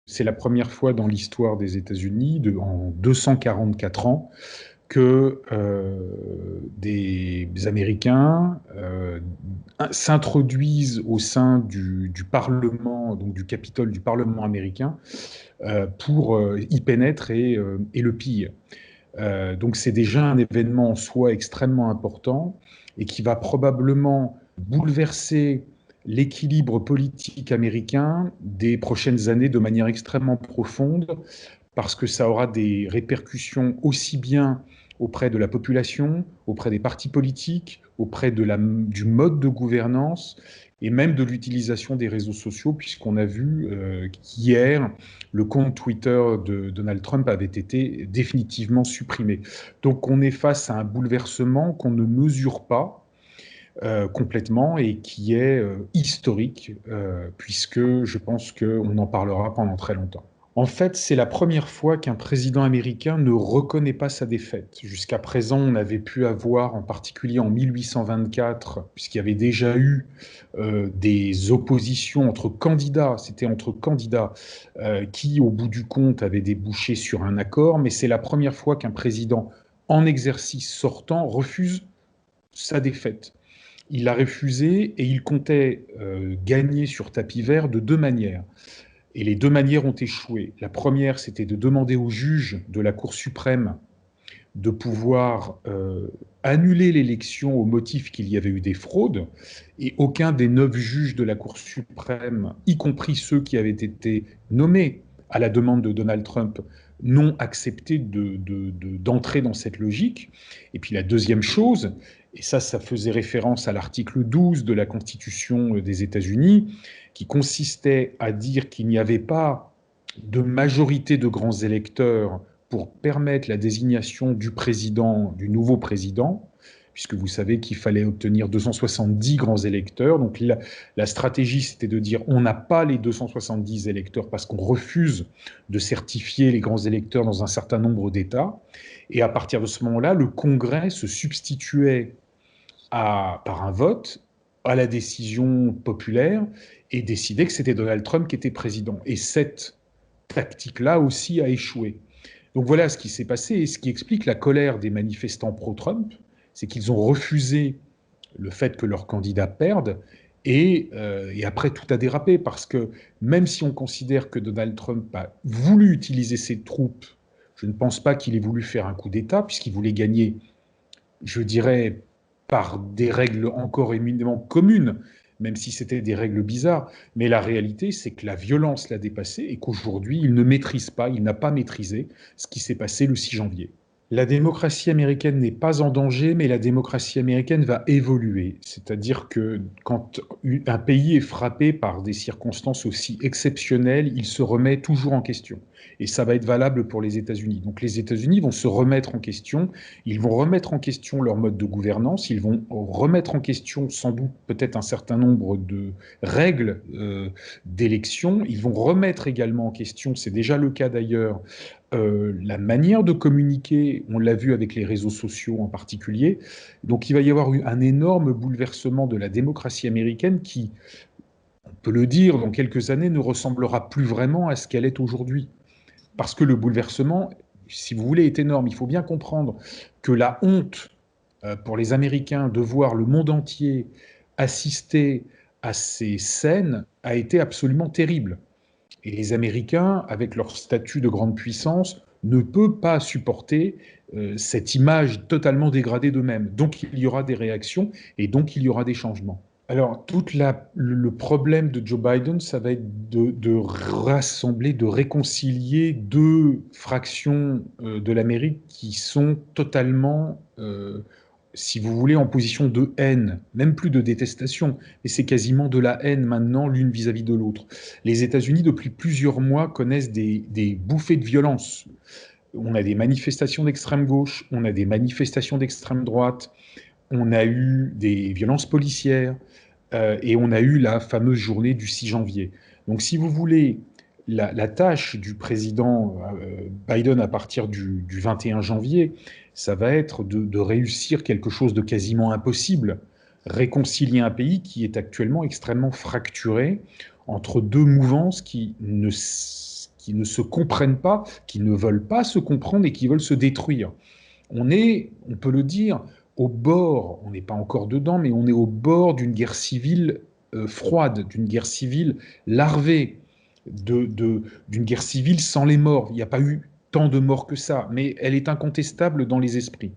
C'est la première fois dans l'histoire des États-Unis, en 244 ans, que des Américains s'introduisent au sein du Parlement, donc du Capitole du Parlement américain, pour y pénétrer et le pillent. Donc c'est déjà un événement en soi extrêmement important et qui va probablement bouleverser l'équilibre politique américain des prochaines années de manière extrêmement profonde, parce que ça aura des répercussions aussi bien auprès de la population, auprès des partis politiques, auprès du mode de gouvernance et même de l'utilisation des réseaux sociaux, puisqu'on a vu qu'hier, le compte Twitter de Donald Trump avait été définitivement supprimé. Donc on est face à un bouleversement qu'on ne mesure pas complètement et qui est historique, puisque je pense qu'on en parlera pendant très longtemps. En fait, c'est la première fois qu'un président américain ne reconnaît pas sa défaite. Jusqu'à présent, on avait pu avoir, en particulier en 1824, puisqu'il y avait déjà eu des oppositions entre candidats, c'était entre candidats qui, au bout du compte, avaient débouché sur un accord, mais c'est la première fois qu'un président en exercice sortant refuse sa défaite. Il l'a refusé et il comptait gagner sur tapis vert de deux manières. Et les deux manières ont échoué. La première, c'était de demander aux juges de la Cour suprême de pouvoir annuler l'élection au motif qu'il y avait eu des fraudes. Et aucun des 9 juges de la Cour suprême, y compris ceux qui avaient été nommés à la demande de Donald Trump, n'ont accepté d'entrer dans cette logique. Et puis la deuxième chose, et ça faisait référence à l'article 12 de la Constitution des États-Unis, qui consistait à dire qu'il n'y avait pas de majorité de grands électeurs pour permettre la désignation du président, du nouveau président, puisque vous savez qu'il fallait obtenir 270 grands électeurs. Donc la stratégie, c'était de dire on n'a pas les 270 électeurs parce qu'on refuse de certifier les grands électeurs dans un certain nombre d'États. Et à partir de ce moment-là, le Congrès se substituait par un vote à la décision populaire et décidait que c'était Donald Trump qui était président. Et cette tactique-là aussi a échoué. Donc voilà ce qui s'est passé et ce qui explique la colère des manifestants pro-Trump, c'est qu'ils ont refusé le fait que leur candidat perde et après tout a dérapé parce que même si on considère que Donald Trump a voulu utiliser ses troupes, je ne pense pas qu'il ait voulu faire un coup d'État puisqu'il voulait gagner, je dirais, par des règles encore éminemment communes, même si c'était des règles bizarres. Mais la réalité, c'est que la violence l'a dépassé et qu'aujourd'hui, il ne maîtrise pas, il n'a pas maîtrisé ce qui s'est passé le 6 janvier. La démocratie américaine n'est pas en danger, mais la démocratie américaine va évoluer. C'est-à-dire que quand un pays est frappé par des circonstances aussi exceptionnelles, il se remet toujours en question. Et ça va être valable pour les États-Unis. Donc les États-Unis vont se remettre en question, ils vont remettre en question leur mode de gouvernance, ils vont remettre en question sans doute peut-être un certain nombre de règles d'élection, ils vont remettre également en question, c'est déjà le cas d'ailleurs, la manière de communiquer, on l'a vu avec les réseaux sociaux en particulier. Donc il va y avoir un énorme bouleversement de la démocratie américaine qui, on peut le dire, dans quelques années ne ressemblera plus vraiment à ce qu'elle est aujourd'hui. Parce que le bouleversement, si vous voulez, est énorme. Il faut bien comprendre que la honte pour les Américains de voir le monde entier assister à ces scènes a été absolument terrible. Et les Américains, avec leur statut de grande puissance, ne peuvent pas supporter cette image totalement dégradée d'eux-mêmes. Donc il y aura des réactions et donc il y aura des changements. Alors, le problème de Joe Biden, ça va être de rassembler, de réconcilier deux fractions de l'Amérique qui sont totalement, si vous voulez, en position de haine, même plus de détestation, mais c'est quasiment de la haine maintenant l'une vis-à-vis de l'autre. Les États-Unis, depuis plusieurs mois, connaissent des bouffées de violence. On a des manifestations d'extrême gauche, on a des manifestations d'extrême droite, on a eu des violences policières et on a eu la fameuse journée du 6 janvier. Donc si vous voulez, la tâche du président Biden à partir du 21 janvier, ça va être de réussir quelque chose de quasiment impossible, réconcilier un pays qui est actuellement extrêmement fracturé entre deux mouvances qui qui ne se comprennent pas, qui ne veulent pas se comprendre et qui veulent se détruire. On peut le dire, au bord, on n'est pas encore dedans, mais on est au bord d'une guerre civile froide, d'une guerre civile larvée, d'une guerre civile sans les morts. Il n'y a pas eu tant de morts que ça, mais elle est incontestable dans les esprits.